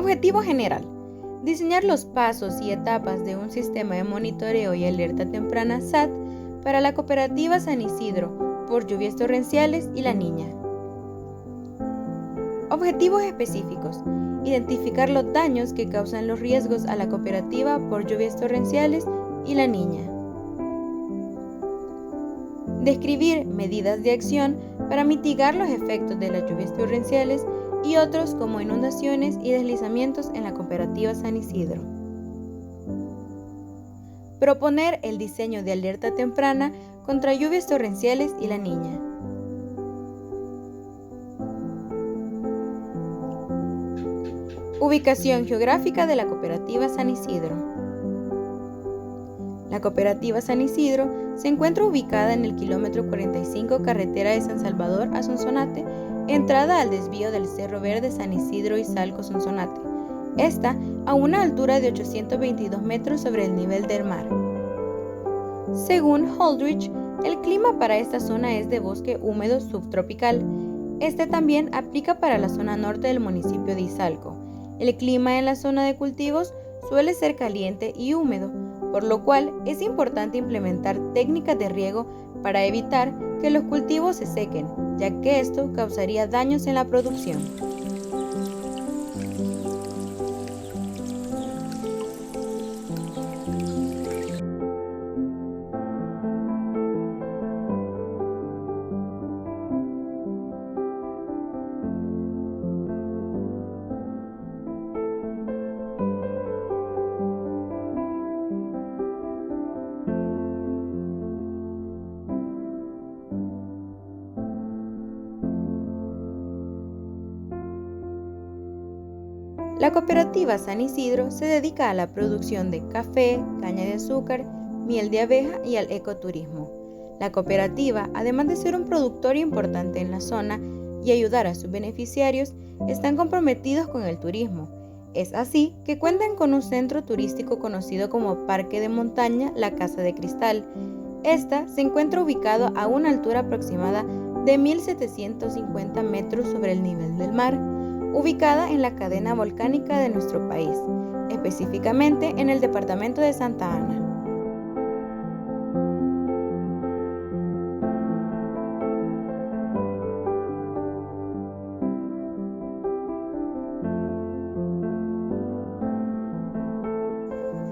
Objetivo general: diseñar los pasos y etapas de un sistema de monitoreo y alerta temprana SAT para la Cooperativa San Isidro por lluvias torrenciales y La Niña. Objetivos específicos: identificar los daños que causan los riesgos a la cooperativa por lluvias torrenciales y La Niña. Describir medidas de acción para mitigar los efectos de las lluvias torrenciales y otros como inundaciones y deslizamientos en la cooperativa San Isidro. Proponer el diseño de alerta temprana contra lluvias torrenciales y La Niña. Ubicación geográfica de la cooperativa San Isidro. La cooperativa San Isidro se encuentra ubicada en el kilómetro 45 carretera de San Salvador a Sonsonate, entrada al desvío del Cerro Verde San Isidro y Salco Sonsonate, esta a una altura de 822 metros sobre el nivel del mar. Según Holdridge, el clima para esta zona es de bosque húmedo subtropical. Este también aplica para la zona norte del municipio de Izalco. El clima en la zona de cultivos suele ser caliente y húmedo, por lo cual es importante implementar técnicas de riego para evitar que los cultivos se sequen, ya que esto causaría daños en la producción. La cooperativa San Isidro se dedica a la producción de café, caña de azúcar, miel de abeja y al ecoturismo. La cooperativa, además de ser un productor importante en la zona y ayudar a sus beneficiarios, están comprometidos con el turismo. Es así que cuentan con un centro turístico conocido como Parque de Montaña La Casa de Cristal. Esta se encuentra ubicado a una altura aproximada de 1.750 metros sobre el nivel del mar, ubicada en la cadena volcánica de nuestro país, específicamente en el departamento de Santa Ana.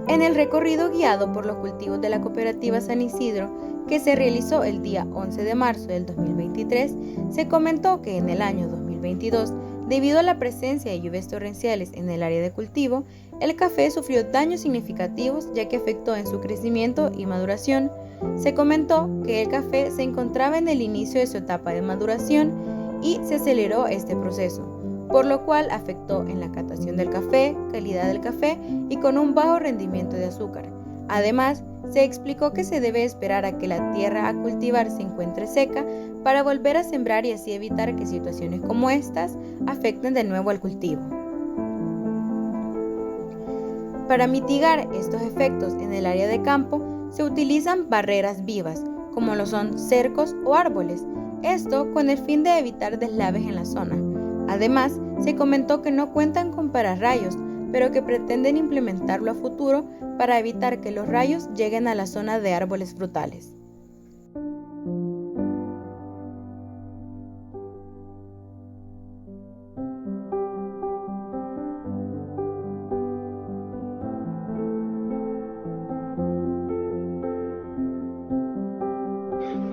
En el recorrido guiado por los cultivos de la cooperativa San Isidro, que se realizó el día 11 de marzo del 2023, se comentó que en el año 2022, debido a la presencia de lluvias torrenciales en el área de cultivo, el café sufrió daños significativos ya que afectó en su crecimiento y maduración. Se comentó que el café se encontraba en el inicio de su etapa de maduración y se aceleró este proceso, por lo cual afectó en la catación del café, calidad del café y con un bajo rendimiento de azúcar. Además, se explicó que se debe esperar a que la tierra a cultivar se encuentre seca para volver a sembrar y así evitar que situaciones como estas afecten de nuevo al cultivo. Para mitigar estos efectos en el área de campo, se utilizan barreras vivas, como lo son cercos o árboles, esto con el fin de evitar deslaves en la zona. Además, se comentó que no cuentan con pararrayos, pero que pretenden implementarlo a futuro para evitar que los rayos lleguen a la zona de árboles frutales.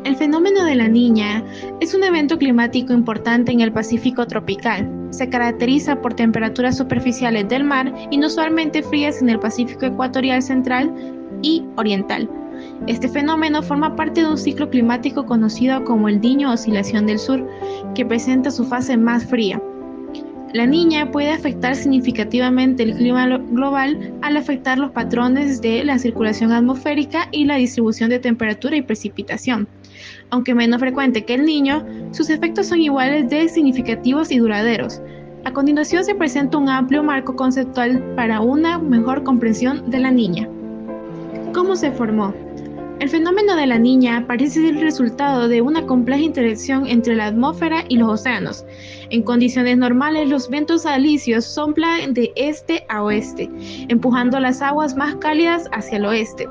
El fenómeno de La Niña es un evento climático importante en el Pacífico tropical. Se caracteriza por temperaturas superficiales del mar inusualmente frías en el Pacífico ecuatorial central y oriental. Este fenómeno forma parte de un ciclo climático conocido como el Niño Oscilación del Sur, que presenta su fase más fría. La Niña puede afectar significativamente el clima global al afectar los patrones de la circulación atmosférica y la distribución de temperatura y precipitación. Aunque menos frecuente que el Niño, sus efectos son iguales de significativos y duraderos. A continuación se presenta un amplio marco conceptual para una mejor comprensión de La Niña. ¿Cómo se formó? El fenómeno de la niña parece ser el resultado de una compleja interacción entre la atmósfera y los océanos. En condiciones normales, los vientos alisios soplan de este a oeste, empujando las aguas más cálidas hacia el oeste.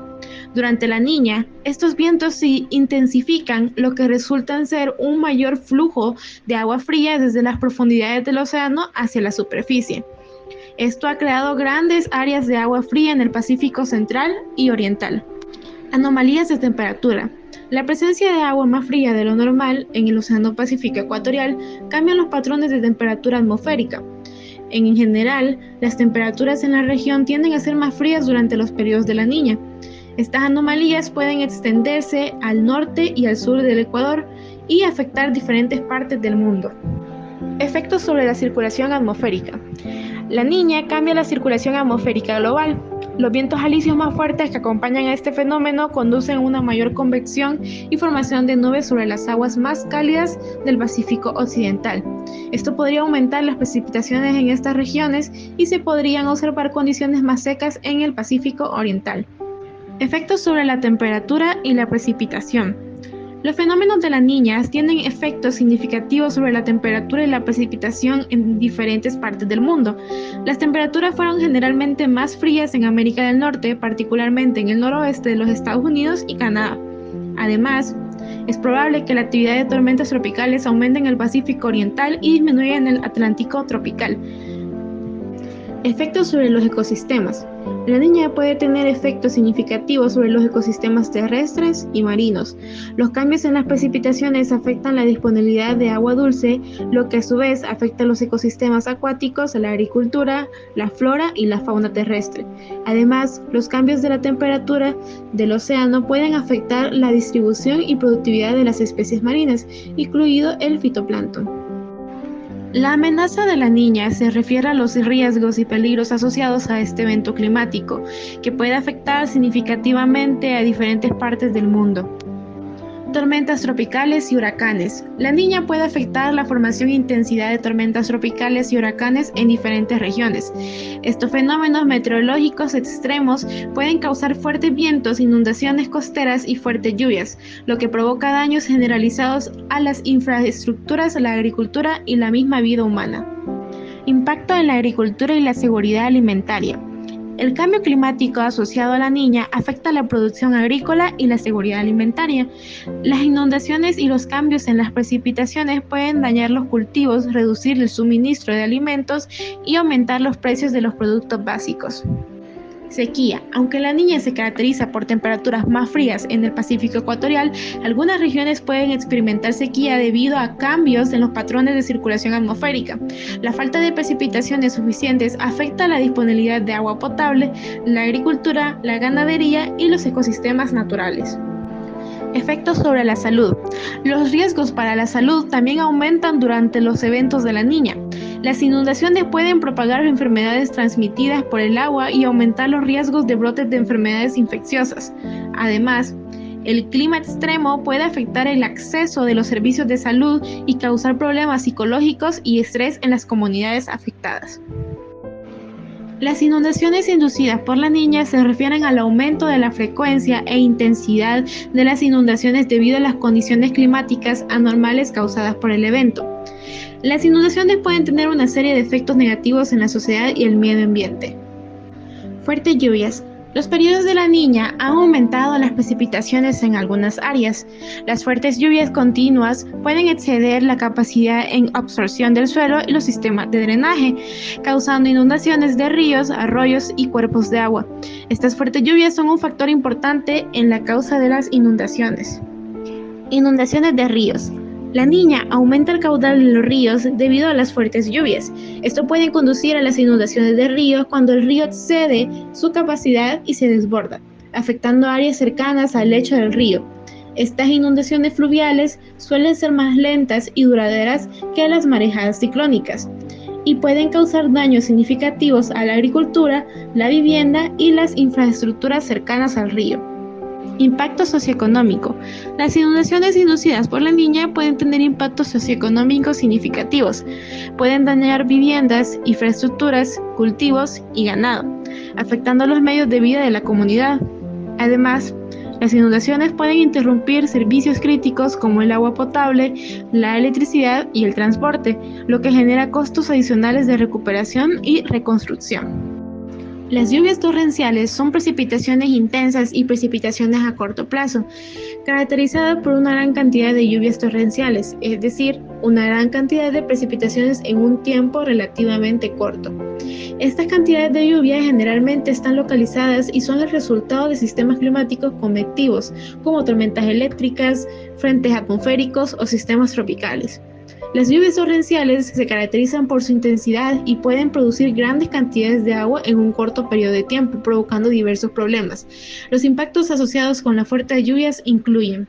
Durante la niña, estos vientos se intensifican, lo que resulta en ser un mayor flujo de agua fría desde las profundidades del océano hacia la superficie. Esto ha creado grandes áreas de agua fría en el Pacífico Central y Oriental. Anomalías de temperatura. La presencia de agua más fría de lo normal en el Océano Pacífico Ecuatorial cambia los patrones de temperatura atmosférica. En general, las temperaturas en la región tienden a ser más frías durante los periodos de la niña. Estas anomalías pueden extenderse al norte y al sur del Ecuador y afectar diferentes partes del mundo. Efectos sobre la circulación atmosférica. La niña cambia la circulación atmosférica global. Los vientos alisios más fuertes que acompañan a este fenómeno conducen a una mayor convección y formación de nubes sobre las aguas más cálidas del Pacífico Occidental. Esto podría aumentar las precipitaciones en estas regiones y se podrían observar condiciones más secas en el Pacífico Oriental. Efectos sobre la temperatura y la precipitación. Los fenómenos de la niña tienen efectos significativos sobre la temperatura y la precipitación en diferentes partes del mundo. Las temperaturas fueron generalmente más frías en América del Norte, particularmente en el noroeste de los Estados Unidos y Canadá. Además, es probable que la actividad de tormentas tropicales aumente en el Pacífico Oriental y disminuya en el Atlántico tropical. Efectos sobre los ecosistemas. La niña puede tener efectos significativos sobre los ecosistemas terrestres y marinos. Los cambios en las precipitaciones afectan la disponibilidad de agua dulce, lo que a su vez afecta a los ecosistemas acuáticos, la agricultura, la flora y la fauna terrestre. Además, los cambios de la temperatura del océano pueden afectar la distribución y productividad de las especies marinas, incluido el fitoplancton. La amenaza de la niña se refiere a los riesgos y peligros asociados a este evento climático, que puede afectar significativamente a diferentes partes del mundo. Tormentas tropicales y huracanes. La niña puede afectar la formación e intensidad de tormentas tropicales y huracanes en diferentes regiones. Estos fenómenos meteorológicos extremos pueden causar fuertes vientos, inundaciones costeras y fuertes lluvias, lo que provoca daños generalizados a las infraestructuras, la agricultura y la misma vida humana. Impacto en la agricultura y la seguridad alimentaria. El cambio climático asociado a la niña afecta la producción agrícola y la seguridad alimentaria. Las inundaciones y los cambios en las precipitaciones pueden dañar los cultivos, reducir el suministro de alimentos y aumentar los precios de los productos básicos. Sequía. Aunque la niña se caracteriza por temperaturas más frías en el Pacífico Ecuatorial, algunas regiones pueden experimentar sequía debido a cambios en los patrones de circulación atmosférica. La falta de precipitaciones suficientes afecta la disponibilidad de agua potable, la agricultura, la ganadería y los ecosistemas naturales. Efectos sobre la salud. Los riesgos para la salud también aumentan durante los eventos de la niña. Las inundaciones pueden propagar enfermedades transmitidas por el agua y aumentar los riesgos de brotes de enfermedades infecciosas. Además, el clima extremo puede afectar el acceso de los servicios de salud y causar problemas psicológicos y estrés en las comunidades afectadas. Las inundaciones inducidas por la niña se refieren al aumento de la frecuencia e intensidad de las inundaciones debido a las condiciones climáticas anormales causadas por el evento. Las inundaciones pueden tener una serie de efectos negativos en la sociedad y el medio ambiente. Fuertes lluvias. Los periodos de la niña han aumentado las precipitaciones en algunas áreas. Las fuertes lluvias continuas pueden exceder la capacidad en absorción del suelo y los sistemas de drenaje, causando inundaciones de ríos, arroyos y cuerpos de agua. Estas fuertes lluvias son un factor importante en la causa de las inundaciones. Inundaciones de ríos. La niña aumenta el caudal de los ríos debido a las fuertes lluvias. Esto puede conducir a las inundaciones de ríos cuando el río excede su capacidad y se desborda, afectando áreas cercanas al lecho del río. Estas inundaciones fluviales suelen ser más lentas y duraderas que las marejadas ciclónicas y pueden causar daños significativos a la agricultura, la vivienda y las infraestructuras cercanas al río. Impacto socioeconómico. Las inundaciones inducidas por la niña pueden tener impactos socioeconómicos significativos. Pueden dañar viviendas, infraestructuras, cultivos y ganado, afectando los medios de vida de la comunidad. Además, Las inundaciones pueden interrumpir servicios críticos como el agua potable, la electricidad y el transporte, lo que genera costos adicionales de recuperación y reconstrucción. Las lluvias torrenciales son precipitaciones intensas y precipitaciones a corto plazo, caracterizadas por una gran cantidad de lluvias torrenciales, es decir, una gran cantidad de precipitaciones en un tiempo relativamente corto. Estas cantidades de lluvia generalmente están localizadas y son el resultado de sistemas climáticos convectivos, como tormentas eléctricas, frentes atmosféricos o sistemas tropicales. Las lluvias torrenciales se caracterizan por su intensidad y pueden producir grandes cantidades de agua en un corto periodo de tiempo, provocando diversos problemas. Los impactos asociados con las fuertes lluvias incluyen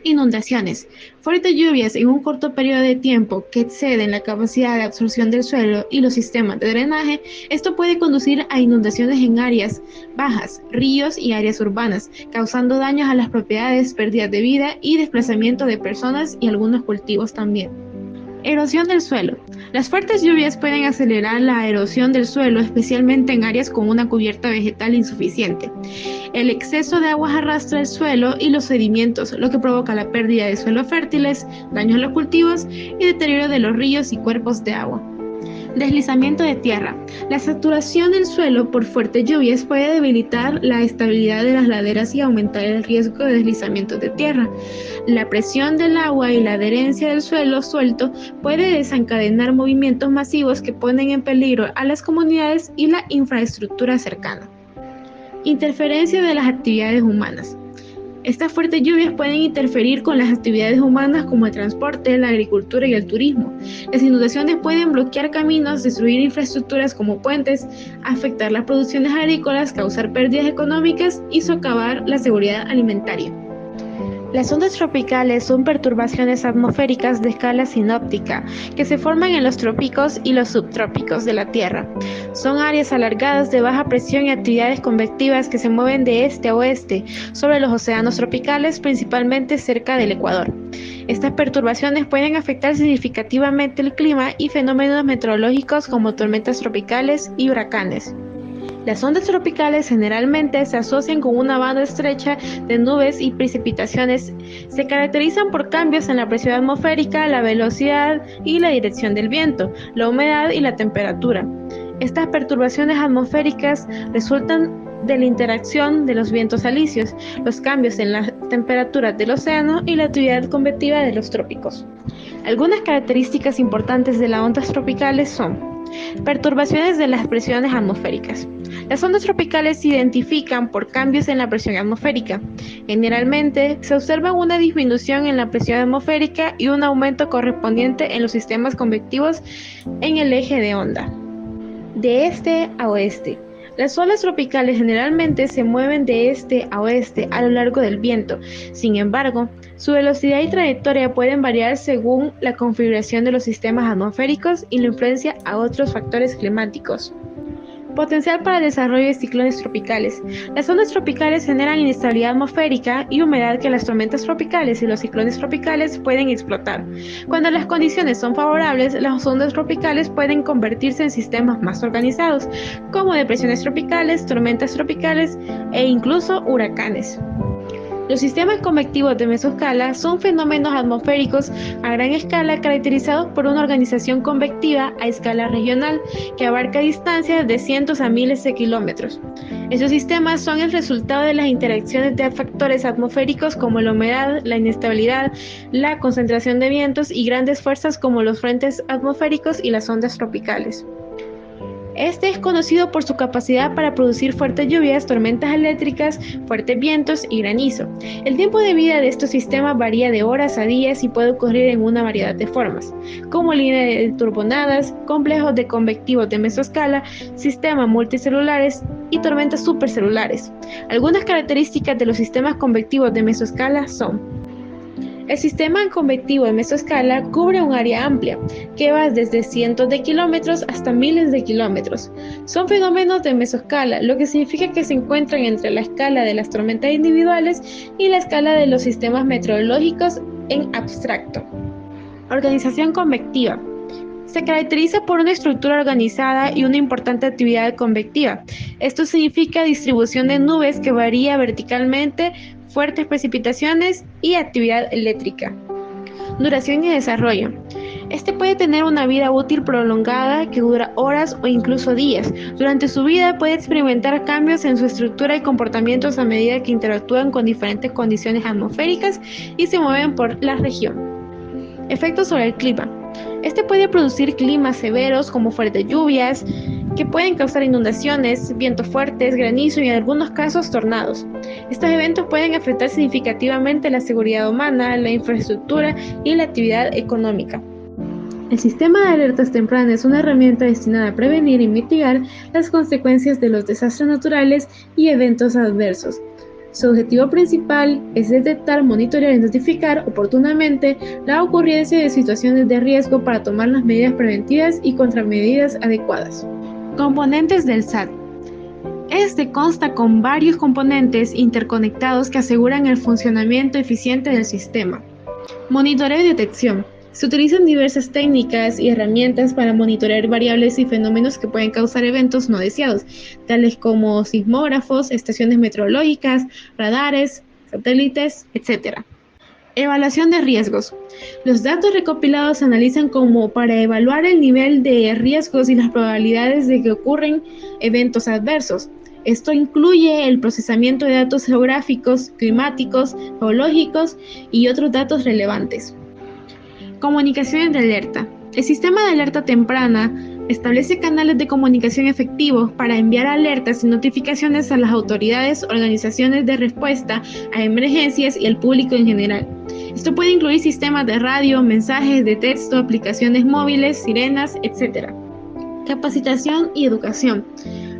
inundaciones. Fuertes lluvias en un corto periodo de tiempo que exceden la capacidad de absorción del suelo y los sistemas de drenaje. Esto puede conducir a inundaciones en áreas bajas, ríos y áreas urbanas, causando daños a las propiedades, pérdidas de vida y desplazamiento de personas y algunos cultivos también. Erosión del suelo. Las fuertes lluvias pueden acelerar la erosión del suelo, especialmente en áreas con una cubierta vegetal insuficiente. El exceso de aguas arrastra el suelo y los sedimentos, lo que provoca la pérdida de suelos fértiles, daños a los cultivos y deterioro de los ríos y cuerpos de agua. Deslizamiento de tierra. La saturación del suelo por fuertes lluvias puede debilitar la estabilidad de las laderas y aumentar el riesgo de deslizamientos de tierra. La presión del agua y la adherencia del suelo suelto puede desencadenar movimientos masivos que ponen en peligro a las comunidades y la infraestructura cercana. Interferencia de las actividades humanas. Estas fuertes lluvias pueden interferir con las actividades humanas como el transporte, la agricultura y el turismo. Las inundaciones pueden bloquear caminos, destruir infraestructuras como puentes, afectar las producciones agrícolas, causar pérdidas económicas y socavar la seguridad alimentaria. Las ondas tropicales son perturbaciones atmosféricas de escala sinóptica que se forman en los trópicos y los subtrópicos de la Tierra. Son áreas alargadas de baja presión y actividades convectivas que se mueven de este a oeste sobre los océanos tropicales, principalmente cerca del Ecuador. Estas perturbaciones pueden afectar significativamente el clima y fenómenos meteorológicos como tormentas tropicales y huracanes. Las ondas tropicales generalmente se asocian con una banda estrecha de nubes y precipitaciones. Se caracterizan por cambios en la presión atmosférica, la velocidad y la dirección del viento, la humedad y la temperatura. Estas perturbaciones atmosféricas resultan de la interacción de los vientos alisios, los cambios en las temperaturas del océano y la actividad convectiva de los trópicos. Algunas características importantes de las ondas tropicales son perturbaciones de las presiones atmosféricas. Las ondas tropicales se identifican por cambios en la presión atmosférica. Generalmente se observa una disminución en la presión atmosférica y un aumento correspondiente en los sistemas convectivos en el eje de onda. De este a oeste. Las olas tropicales generalmente se mueven de este a oeste a lo largo del viento. Sin embargo, su velocidad y trayectoria pueden variar según la configuración de los sistemas atmosféricos y la influencia a otros factores climáticos. Potencial para el desarrollo de ciclones tropicales. Las ondas tropicales generan inestabilidad atmosférica y humedad que las tormentas tropicales y los ciclones tropicales pueden explotar. Cuando las condiciones son favorables, las ondas tropicales pueden convertirse en sistemas más organizados, como depresiones tropicales, tormentas tropicales e incluso huracanes. Los sistemas convectivos de mesoscala son fenómenos atmosféricos a gran escala caracterizados por una organización convectiva a escala regional que abarca distancias de cientos a miles de kilómetros. Estos sistemas son el resultado de las interacciones de factores atmosféricos como la humedad, la inestabilidad, la concentración de vientos y grandes fuerzas como los frentes atmosféricos y las ondas tropicales. Este es conocido por su capacidad para producir fuertes lluvias, tormentas eléctricas, fuertes vientos y granizo. El tiempo de vida de estos sistemas varía de horas a días y puede ocurrir en una variedad de formas, como líneas de turbonadas, complejos de convectivos de mesoscala, sistemas multicelulares y tormentas supercelulares. Algunas características de los sistemas convectivos de mesoscala son: el sistema convectivo de mesoscala cubre un área amplia, que va desde cientos de kilómetros hasta miles de kilómetros. Son fenómenos de mesoscala, lo que significa que se encuentran entre la escala de las tormentas individuales y la escala de los sistemas meteorológicos en abstracto. Organización convectiva. Se caracteriza por una estructura organizada y una importante actividad convectiva. Esto significa distribución de nubes que varía verticalmente fuertes precipitaciones y actividad eléctrica. Duración y desarrollo. Este puede tener una vida útil prolongada que dura horas o incluso días. Durante su vida puede experimentar cambios en su estructura y comportamientos a medida que interactúan con diferentes condiciones atmosféricas y se mueven por la región. Efectos sobre el clima. Este puede producir climas severos como fuertes lluvias, que pueden causar inundaciones, vientos fuertes, granizo y en algunos casos tornados. Estos eventos pueden afectar significativamente la seguridad humana, la infraestructura y la actividad económica. El sistema de alertas tempranas es una herramienta destinada a prevenir y mitigar las consecuencias de los desastres naturales y eventos adversos. Su objetivo principal es detectar, monitorear y notificar oportunamente la ocurrencia de situaciones de riesgo para tomar las medidas preventivas y contramedidas adecuadas. Componentes del SAT. Este consta con varios componentes interconectados que aseguran el funcionamiento eficiente del sistema. Monitoreo y detección. Se utilizan diversas técnicas y herramientas para monitorear variables y fenómenos que pueden causar eventos no deseados, tales como sismógrafos, estaciones meteorológicas, radares, satélites, etc. Evaluación de riesgos. Los datos recopilados se analizan como para evaluar el nivel de riesgos y las probabilidades de que ocurran eventos adversos. Esto incluye el procesamiento de datos geográficos, climáticos, geológicos y otros datos relevantes. Comunicaciones de alerta. El sistema de alerta temprana establece canales de comunicación efectivos para enviar alertas y notificaciones a las autoridades, organizaciones de respuesta a emergencias y al público en general. Esto puede incluir sistemas de radio, mensajes de texto, aplicaciones móviles, sirenas, etc. Capacitación y educación.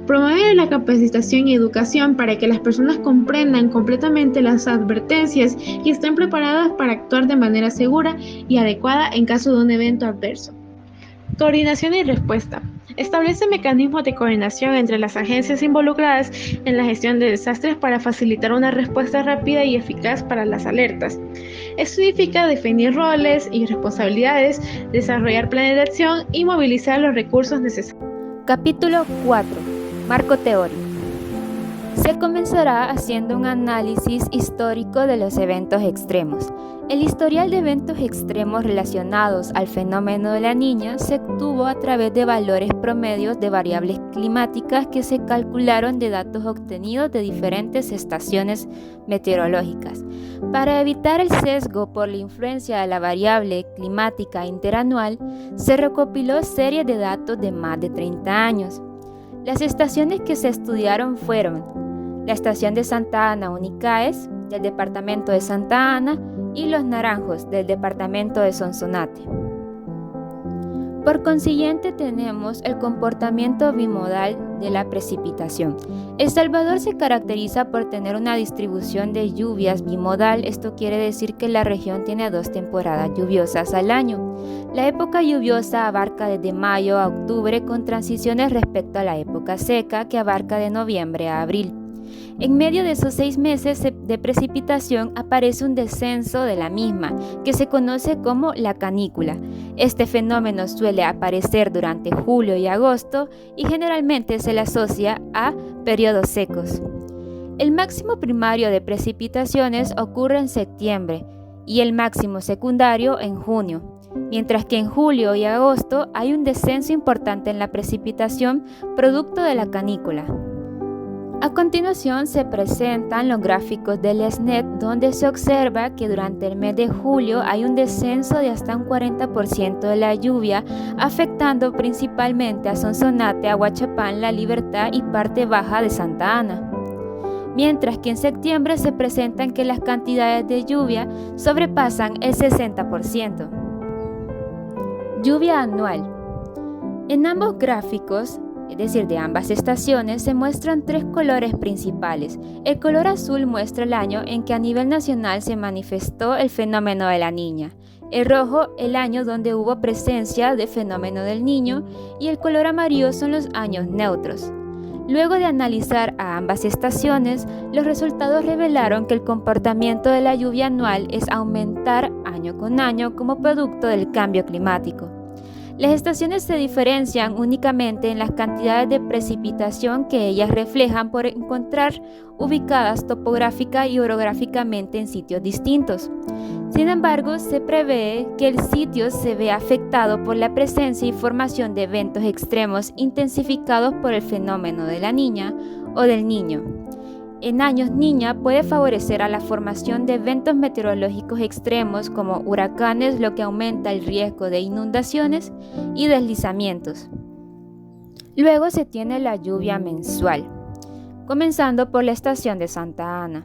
Promueve la capacitación y educación para que las personas comprendan completamente las advertencias y estén preparadas para actuar de manera segura y adecuada en caso de un evento adverso. Coordinación y respuesta. Establece mecanismos de coordinación entre las agencias involucradas en la gestión de desastres para facilitar una respuesta rápida y eficaz para las alertas. Esto significa definir roles y responsabilidades, desarrollar planes de acción y movilizar los recursos necesarios. Capítulo 4. Marco teórico. Se comenzará haciendo un análisis histórico de los eventos extremos. El historial de eventos extremos relacionados al fenómeno de la Niña se obtuvo a través de valores promedios de variables climáticas que se calcularon de datos obtenidos de diferentes estaciones meteorológicas. Para evitar el sesgo por la influencia de la variable climática interanual, se recopiló series de datos de más de 30 años. Las estaciones que se estudiaron fueron la estación de Santa Ana Unicaes, del departamento de Santa Ana, y Los Naranjos, del departamento de Sonsonate. Por consiguiente, tenemos el comportamiento bimodal de la precipitación. El Salvador se caracteriza por tener una distribución de lluvias bimodal. Esto quiere decir que la región tiene 2 temporadas lluviosas al año. La época lluviosa abarca desde mayo a octubre, con transiciones respecto a la época seca, que abarca de noviembre a abril. En medio de esos 6 meses de precipitación aparece un descenso de la misma, que se conoce como la canícula. Este fenómeno suele aparecer durante julio y agosto y generalmente se le asocia a periodos secos. El máximo primario de precipitaciones ocurre en septiembre y el máximo secundario en junio, mientras que en julio y agosto hay un descenso importante en la precipitación producto de la canícula. A continuación se presentan los gráficos del SNET, donde se observa que durante el mes de julio hay un descenso de hasta un 40% de la lluvia, afectando principalmente a Sonsonate, Aguachapán, La Libertad y parte baja de Santa Ana. Mientras que en septiembre se presentan que las cantidades de lluvia sobrepasan el 60%. Lluvia anual. En ambos gráficos, es decir, de ambas estaciones, se muestran 3 colores principales. El color azul muestra el año en que a nivel nacional se manifestó el fenómeno de la Niña. El rojo, el año donde hubo presencia del fenómeno del Niño, y el color amarillo son los años neutros. Luego de analizar a ambas estaciones, los resultados revelaron que el comportamiento de la lluvia anual es aumentar año con año como producto del cambio climático. Las estaciones se diferencian únicamente en las cantidades de precipitación que ellas reflejan por encontrar ubicadas topográfica y orográficamente en sitios distintos. Sin embargo, se prevé que el sitio se vea afectado por la presencia y formación de eventos extremos intensificados por el fenómeno de la niña o del niño. En años niña puede favorecer a la formación de eventos meteorológicos extremos como huracanes, lo que aumenta el riesgo de inundaciones y deslizamientos. Luego se tiene la lluvia mensual, comenzando por la estación de Santa Ana.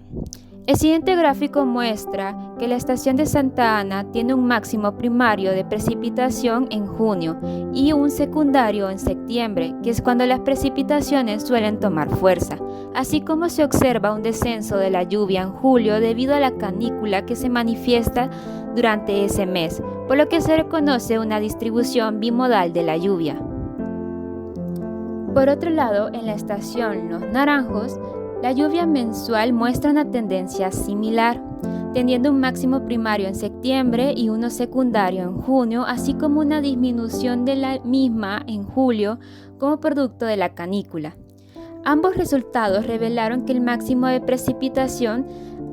El siguiente gráfico muestra que la estación de Santa Ana tiene un máximo primario de precipitación en junio y un secundario en septiembre, que es cuando las precipitaciones suelen tomar fuerza, así como se observa un descenso de la lluvia en julio debido a la canícula que se manifiesta durante ese mes, por lo que se reconoce una distribución bimodal de la lluvia. Por otro lado, en la estación Los Naranjos, la lluvia mensual muestra una tendencia similar, teniendo un máximo primario en septiembre y uno secundario en junio, así como una disminución de la misma en julio como producto de la canícula. Ambos resultados revelaron que el máximo de precipitación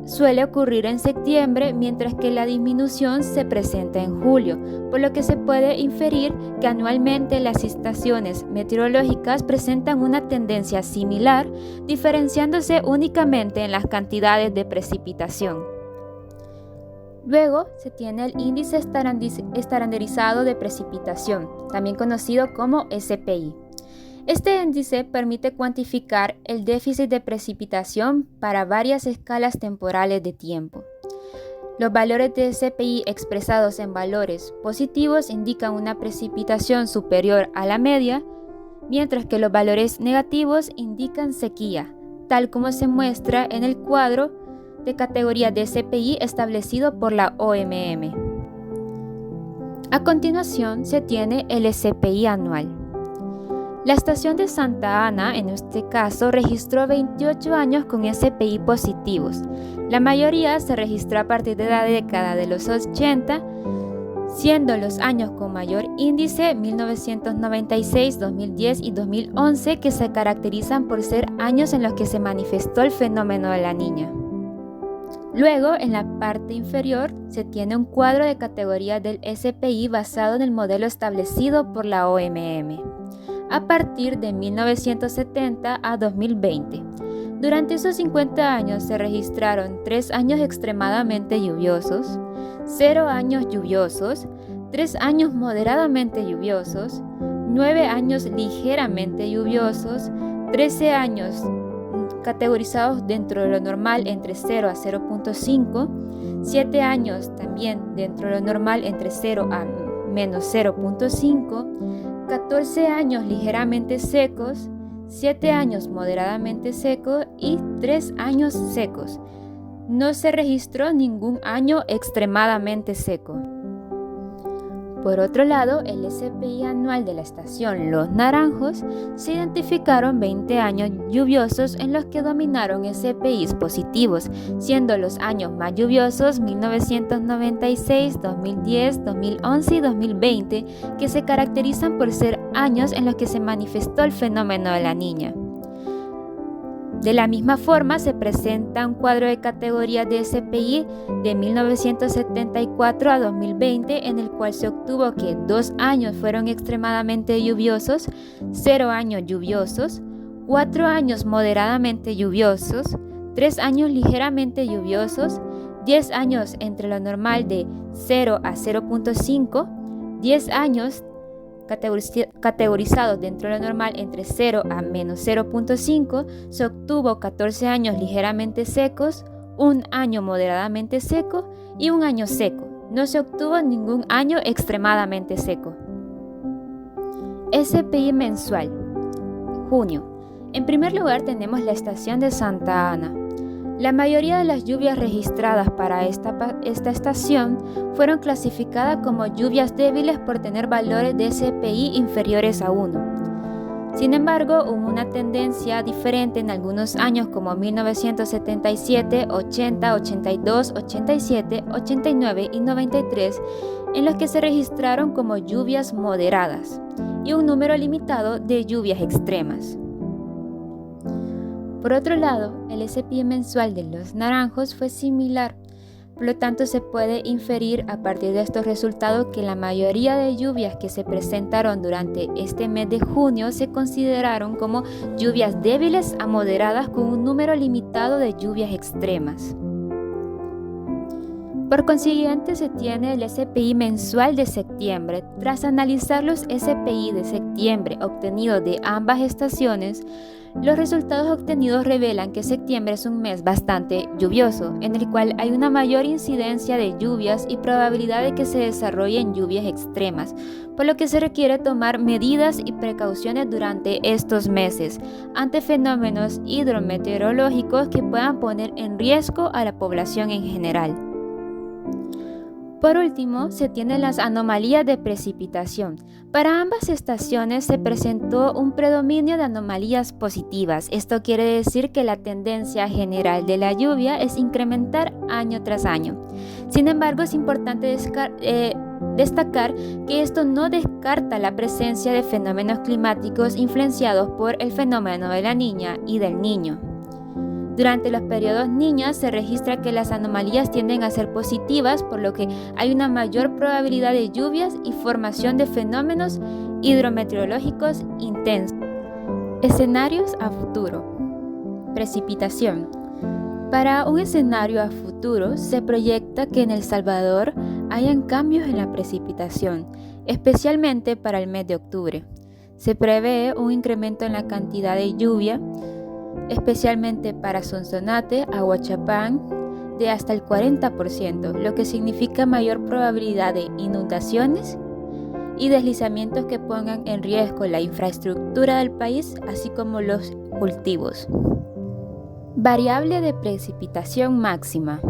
suele ocurrir en septiembre, mientras que la disminución se presenta en julio, por lo que se puede inferir que anualmente las estaciones meteorológicas presentan una tendencia similar, diferenciándose únicamente en las cantidades de precipitación. Luego se tiene el índice estandarizado de precipitación, también conocido como SPI. Este índice permite cuantificar el déficit de precipitación para varias escalas temporales de tiempo. Los valores de SPI expresados en valores positivos indican una precipitación superior a la media, mientras que los valores negativos indican sequía, tal como se muestra en el cuadro de categorías de SPI establecido por la OMM. A continuación se tiene el SPI anual. La estación de Santa Ana, en este caso, registró 28 años con SPI positivos. La mayoría se registró a partir de la década de los 80, siendo los años con mayor índice 1996, 2010 y 2011, que se caracterizan por ser años en los que se manifestó el fenómeno de la niña. Luego, en la parte inferior, se tiene un cuadro de categorías del SPI basado en el modelo establecido por la OMM. A partir de 1970 a 2020. Durante esos 50 años se registraron 3 años extremadamente lluviosos, 0 años lluviosos, 3 años moderadamente lluviosos, 9 años ligeramente lluviosos, 13 años categorizados dentro de lo normal entre 0 a 0.5, 7 años también dentro de lo normal entre 0 a menos 0.5, 14 años ligeramente secos, 7 años moderadamente secos y 3 años secos. No se registró ningún año extremadamente seco. Por otro lado, el SPI anual de la estación Los Naranjos se identificaron 20 años lluviosos en los que dominaron SPIs positivos, siendo los años más lluviosos 1996, 2010, 2011 y 2020, que se caracterizan por ser años en los que se manifestó el fenómeno de la niña. De la misma forma, se presenta un cuadro de categorías de SPI de 1974 a 2020, en el cual se obtuvo que 2 años fueron extremadamente lluviosos, 0 años lluviosos, 4 años moderadamente lluviosos, 3 años ligeramente lluviosos, 10 años entre lo normal de 0 a 0.5, 10 años categorizados dentro de lo normal entre 0 a menos 0.5, se obtuvo 14 años ligeramente secos, 1 año moderadamente seco y 1 año seco. No se obtuvo ningún año extremadamente seco. SPI mensual. Junio. En primer lugar tenemos la estación de Santa Ana. La mayoría de las lluvias registradas para esta estación fueron clasificadas como lluvias débiles por tener valores de SPI inferiores a 1. Sin embargo, hubo una tendencia diferente en algunos años como 1977, 80, 82, 87, 89 y 93, en los que se registraron como lluvias moderadas y un número limitado de lluvias extremas. Por otro lado, el SPI mensual de los naranjos fue similar. Por lo tanto, se puede inferir a partir de estos resultados que la mayoría de lluvias que se presentaron durante este mes de junio se consideraron como lluvias débiles a moderadas con un número limitado de lluvias extremas. Por consiguiente, se tiene el SPI mensual de septiembre. Tras analizar los SPI de septiembre obtenidos de ambas estaciones, los resultados obtenidos revelan que septiembre es un mes bastante lluvioso, en el cual hay una mayor incidencia de lluvias y probabilidad de que se desarrollen lluvias extremas, por lo que se requiere tomar medidas y precauciones durante estos meses ante fenómenos hidrometeorológicos que puedan poner en riesgo a la población en general. Por último, se tienen las anomalías de precipitación. Para ambas estaciones se presentó un predominio de anomalías positivas. Esto quiere decir que la tendencia general de la lluvia es incrementar año tras año. Sin embargo, es importante destacar que esto no descarta la presencia de fenómenos climáticos influenciados por el fenómeno de la Niña y del Niño. Durante los periodos Niña se registra que las anomalías tienden a ser positivas, por lo que hay una mayor probabilidad de lluvias y formación de fenómenos hidrometeorológicos intensos. Escenarios a futuro. Precipitación. Para un escenario a futuro se proyecta que en El Salvador hayan cambios en la precipitación, especialmente para el mes de octubre. Se prevé un incremento en la cantidad de lluvia, especialmente para Sonsonate, Ahuachapán, de hasta el 40%, lo que significa mayor probabilidad de inundaciones y deslizamientos que pongan en riesgo la infraestructura del país, así como los cultivos. Variable de precipitación máxima.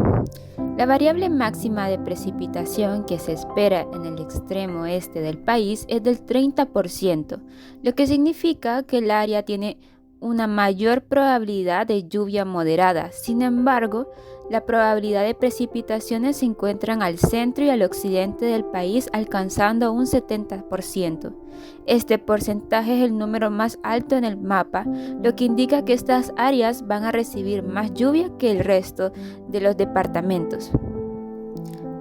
La variable máxima de precipitación que se espera en el extremo este del país es del 30%, lo que significa que el área tiene una mayor probabilidad de lluvia moderada. Sin embargo, la probabilidad de precipitaciones se encuentran al centro y al occidente del país, alcanzando un 70%. Este porcentaje es el número más alto en el mapa, lo que indica que estas áreas van a recibir más lluvia que el resto de los departamentos.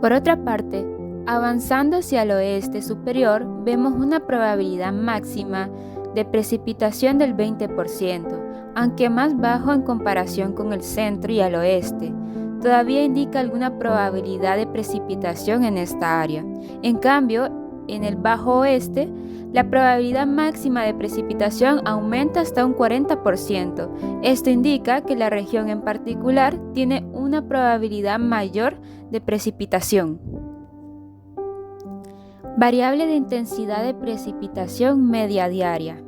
Por otra parte, avanzando hacia el oeste superior, vemos una probabilidad máxima de precipitación del 20%, aunque más bajo en comparación con el centro y al oeste. Todavía indica alguna probabilidad de precipitación en esta área. En cambio, en el bajo oeste, la probabilidad máxima de precipitación aumenta hasta un 40%. Esto indica que la región en particular tiene una probabilidad mayor de precipitación. Variable de intensidad de precipitación media diaria.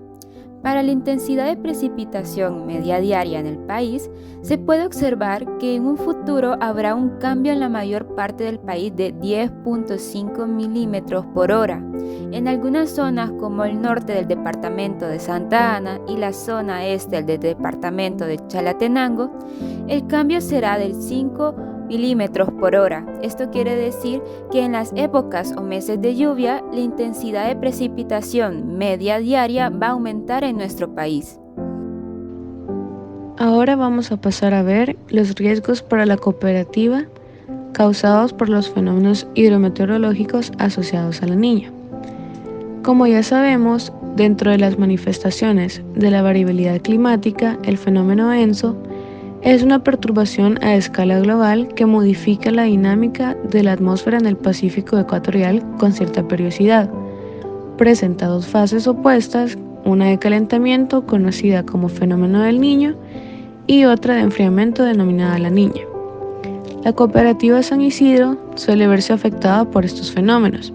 Para la intensidad de precipitación media diaria en el país, se puede observar que en un futuro habrá un cambio en la mayor parte del país de 10.5 milímetros por hora. En algunas zonas como el norte del departamento de Santa Ana y la zona este del departamento de Chalatenango, el cambio será del 5 milímetros por hora. Esto quiere decir que en las épocas o meses de lluvia, la intensidad de precipitación media diaria va a aumentar en nuestro país. Ahora vamos a pasar a ver los riesgos para la cooperativa causados por los fenómenos hidrometeorológicos asociados a la Niña. Como ya sabemos, dentro de las manifestaciones de la variabilidad climática, el fenómeno ENSO es una perturbación a escala global que modifica la dinámica de la atmósfera en el Pacífico ecuatorial con cierta periodicidad. Presenta dos fases opuestas, una de calentamiento conocida como fenómeno del Niño y otra de enfriamiento denominada la Niña. La cooperativa San Isidro suele verse afectada por estos fenómenos.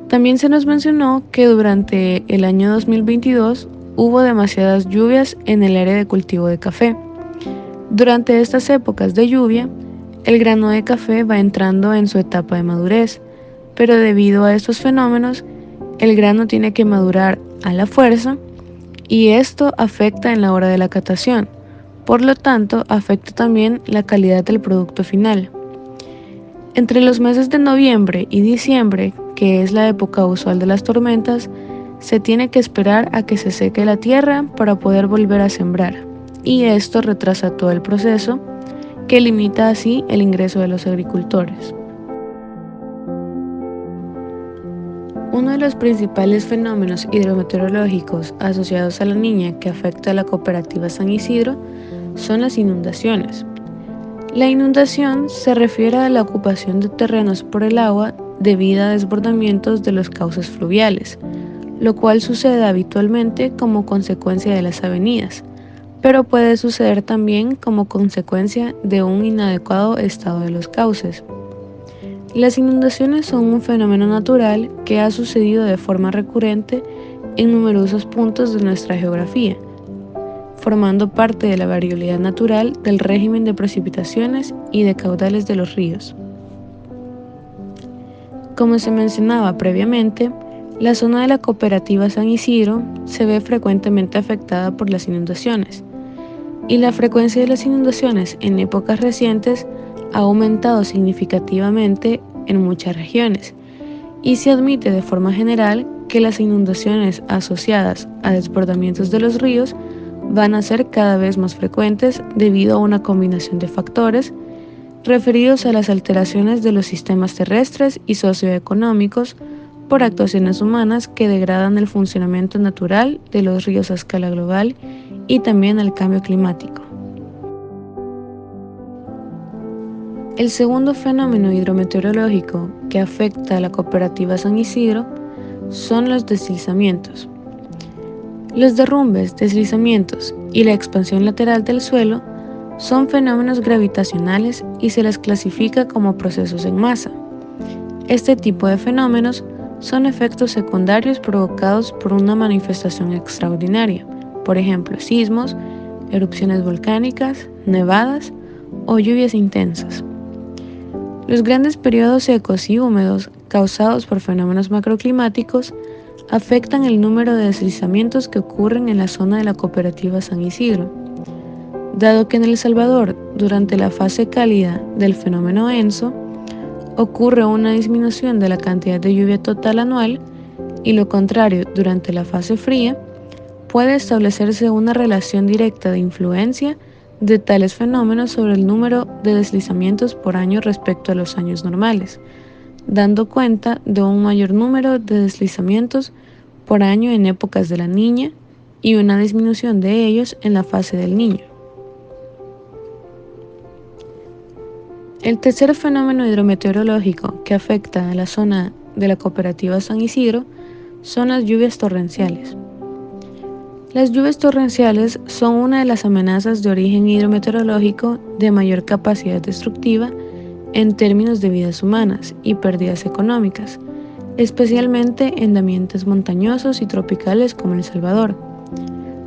También se nos mencionó que durante el año 2022 hubo demasiadas lluvias en el área de cultivo de café. Durante estas épocas de lluvia, el grano de café va entrando en su etapa de madurez, pero debido a estos fenómenos, el grano tiene que madurar a la fuerza y esto afecta en la hora de la catación. Por lo tanto, afecta también la calidad del producto final. Entre los meses de noviembre y diciembre, que es la época usual de las tormentas, se tiene que esperar a que se seque la tierra para poder volver a sembrar, y esto retrasa todo el proceso, que limita así el ingreso de los agricultores. Uno de los principales fenómenos hidrometeorológicos asociados a la Niña que afecta a la cooperativa San Isidro son las inundaciones. La inundación se refiere a la ocupación de terrenos por el agua debido a desbordamientos de los cauces fluviales, lo cual sucede habitualmente como consecuencia de las avenidas, pero puede suceder también como consecuencia de un inadecuado estado de los cauces. Las inundaciones son un fenómeno natural que ha sucedido de forma recurrente en numerosos puntos de nuestra geografía, formando parte de la variabilidad natural del régimen de precipitaciones y de caudales de los ríos. Como se mencionaba previamente, la zona de la cooperativa San Isidro se ve frecuentemente afectada por las inundaciones, y la frecuencia de las inundaciones en épocas recientes ha aumentado significativamente en muchas regiones, y se admite de forma general que las inundaciones asociadas a desbordamientos de los ríos van a ser cada vez más frecuentes debido a una combinación de factores referidos a las alteraciones de los sistemas terrestres y socioeconómicos por actuaciones humanas que degradan el funcionamiento natural de los ríos a escala global y también al cambio climático. El segundo fenómeno hidrometeorológico que afecta a la cooperativa San Isidro son los deslizamientos. Los derrumbes, deslizamientos y la expansión lateral del suelo son fenómenos gravitacionales y se les clasifica como procesos en masa. Este tipo de fenómenos son efectos secundarios provocados por una manifestación extraordinaria, por ejemplo, sismos, erupciones volcánicas, nevadas o lluvias intensas. Los grandes periodos secos y húmedos causados por fenómenos macroclimáticos afectan el número de deslizamientos que ocurren en la zona de la cooperativa San Isidro. Dado que en El Salvador, durante la fase cálida del fenómeno ENSO, ocurre una disminución de la cantidad de lluvia total anual y lo contrario durante la fase fría, puede establecerse una relación directa de influencia de tales fenómenos sobre el número de deslizamientos por año respecto a los años normales, dando cuenta de un mayor número de deslizamientos por año en épocas de la Niña y una disminución de ellos en la fase del Niño. El tercer fenómeno hidrometeorológico que afecta a la zona de la cooperativa San Isidro son las lluvias torrenciales. Las lluvias torrenciales son una de las amenazas de origen hidrometeorológico de mayor capacidad destructiva en términos de vidas humanas y pérdidas económicas, especialmente en ambientes montañosos y tropicales como El Salvador.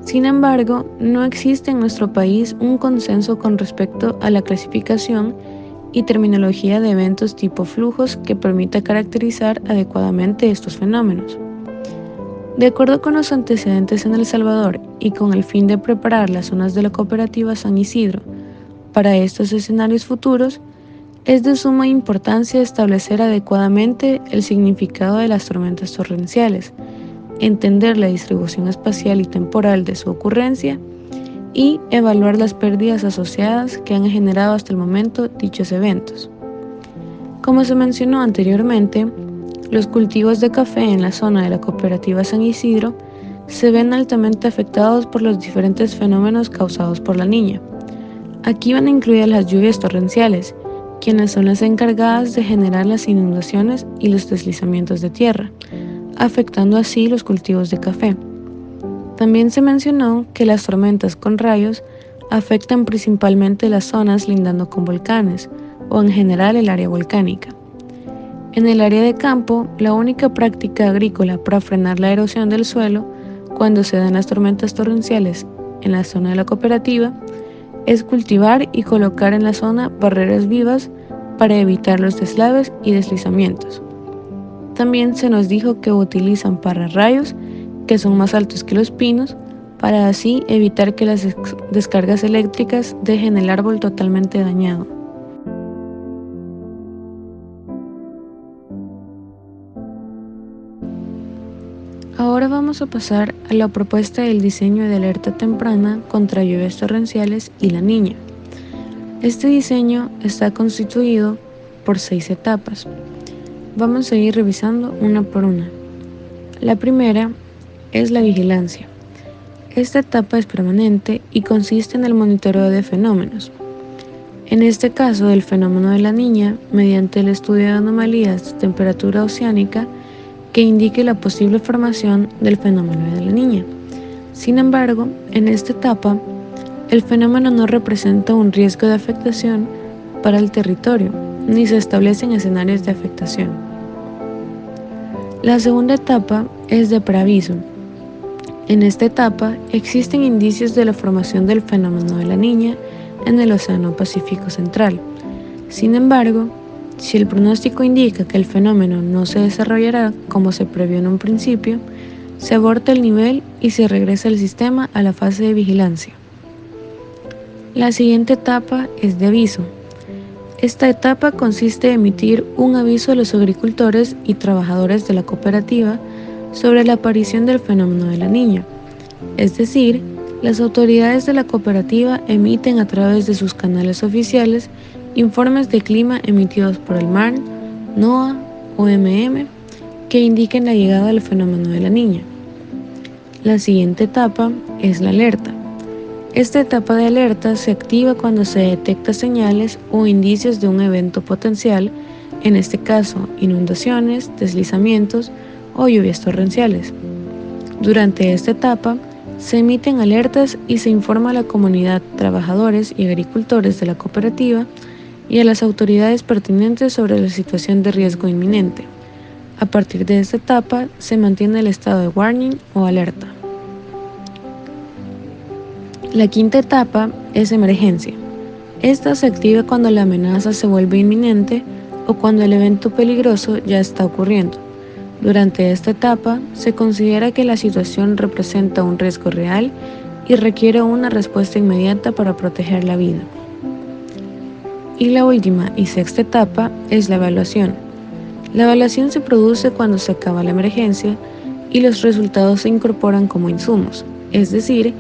Sin embargo, no existe en nuestro país un consenso con respecto a la clasificación y terminología de eventos tipo flujos que permita caracterizar adecuadamente estos fenómenos. De acuerdo con los antecedentes en El Salvador y con el fin de preparar las zonas de la cooperativa San Isidro para estos escenarios futuros, es de suma importancia establecer adecuadamente el significado de las tormentas torrenciales, entender la distribución espacial y temporal de su ocurrencia y evaluar las pérdidas asociadas que han generado hasta el momento dichos eventos. Como se mencionó anteriormente, los cultivos de café en la zona de la cooperativa San Isidro se ven altamente afectados por los diferentes fenómenos causados por la Niña. Aquí van incluidas las lluvias torrenciales, quienes son las encargadas de generar las inundaciones y los deslizamientos de tierra, afectando así los cultivos de café. También se mencionó que las tormentas con rayos afectan principalmente las zonas lindando con volcanes o en general el área volcánica. En el área de campo, la única práctica agrícola para frenar la erosión del suelo cuando se dan las tormentas torrenciales en la zona de la cooperativa es cultivar y colocar en la zona barreras vivas para evitar los deslaves y deslizamientos. También se nos dijo que utilizan pararrayos, que son más altos que los pinos, para así evitar que las descargas eléctricas dejen el árbol totalmente dañado. Ahora vamos a pasar a la propuesta del diseño de alerta temprana contra lluvias torrenciales y la niña. Este diseño está constituido por 6 etapas. Vamos a ir revisando una por una. La primera es la vigilancia. Esta etapa es permanente y consiste en el monitoreo de fenómenos. En este caso, del fenómeno de la niña, mediante el estudio de anomalías de temperatura oceánica que indique la posible formación del fenómeno de la niña. Sin embargo, en esta etapa, el fenómeno no representa un riesgo de afectación para el territorio, ni se establecen escenarios de afectación. La segunda etapa es de preaviso. En esta etapa existen indicios de la formación del fenómeno de la niña en el Océano Pacífico Central. Sin embargo, si el pronóstico indica que el fenómeno no se desarrollará como se previó en un principio, se aborta el nivel y se regresa el sistema a la fase de vigilancia. La siguiente etapa es de aviso. Esta etapa consiste en emitir un aviso a los agricultores y trabajadores de la cooperativa sobre la aparición del fenómeno de la niña. Es decir, las autoridades de la cooperativa emiten a través de sus canales oficiales informes de clima emitidos por el MARN, NOAA o que indiquen la llegada del fenómeno de la niña. La siguiente etapa es la alerta. Esta etapa de alerta se activa cuando se detecta señales o indicios de un evento potencial, en este caso inundaciones, deslizamientos o lluvias torrenciales. Durante esta etapa se emiten alertas y se informa a la comunidad, trabajadores y agricultores de la cooperativa y a las autoridades pertinentes sobre la situación de riesgo inminente. A partir de esta etapa se mantiene el estado de warning o alerta. La quinta etapa es emergencia. Esta se activa cuando la amenaza se vuelve inminente o cuando el evento peligroso ya está ocurriendo. Durante esta etapa se considera que la situación representa un riesgo real y requiere una respuesta inmediata para proteger la vida. Y la última y sexta etapa es la evaluación. La evaluación se produce cuando se acaba la emergencia y los resultados se incorporan como insumos, es decir,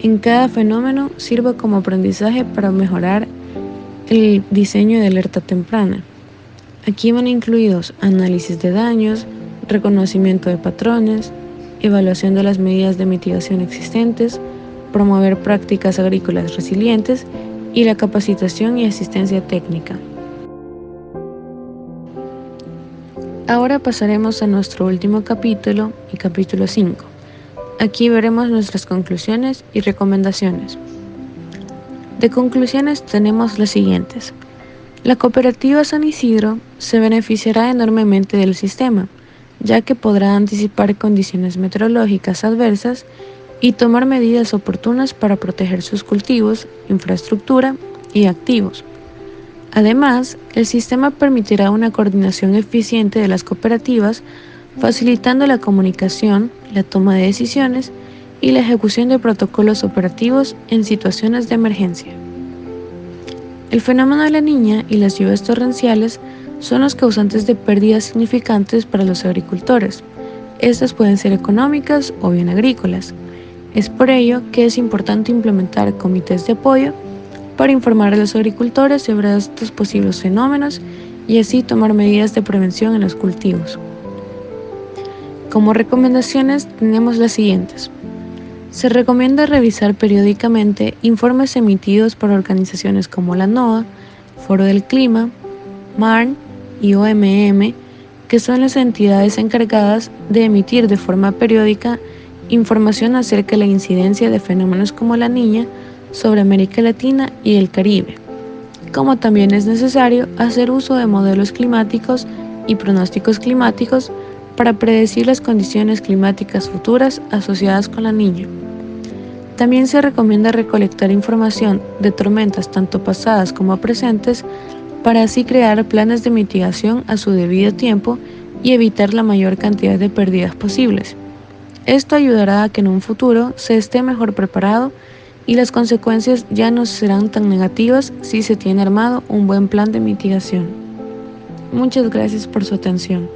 en cada fenómeno sirva como aprendizaje para mejorar el diseño de alerta temprana. Aquí van incluidos análisis de daños, reconocimiento de patrones, evaluación de las medidas de mitigación existentes, promover prácticas agrícolas resilientes y la capacitación y asistencia técnica. Ahora pasaremos a nuestro último capítulo, el capítulo 5. Aquí veremos nuestras conclusiones y recomendaciones. De conclusiones tenemos las siguientes. La cooperativa San Isidro se beneficiará enormemente del sistema, ya que podrá anticipar condiciones meteorológicas adversas y tomar medidas oportunas para proteger sus cultivos, infraestructura y activos. Además, el sistema permitirá una coordinación eficiente de las cooperativas, facilitando la comunicación, la toma de decisiones y la ejecución de protocolos operativos en situaciones de emergencia. El fenómeno de la niña y las lluvias torrenciales son los causantes de pérdidas significantes para los agricultores. Estas pueden ser económicas o bien agrícolas. Es por ello que es importante implementar comités de apoyo para informar a los agricultores sobre estos posibles fenómenos y así tomar medidas de prevención en los cultivos. Como recomendaciones tenemos las siguientes. Se recomienda revisar periódicamente informes emitidos por organizaciones como la NOAA, Foro del Clima, MARN y que son las entidades encargadas de emitir de forma periódica información acerca de la incidencia de fenómenos como la niña sobre América Latina y el Caribe, como también es necesario hacer uso de modelos climáticos y pronósticos climáticos para predecir las condiciones climáticas futuras asociadas con la niña. También se recomienda recolectar información de tormentas tanto pasadas como presentes para así crear planes de mitigación a su debido tiempo y evitar la mayor cantidad de pérdidas posibles. Esto ayudará a que en un futuro se esté mejor preparado y las consecuencias ya no serán tan negativas si se tiene armado un buen plan de mitigación. Muchas gracias por su atención.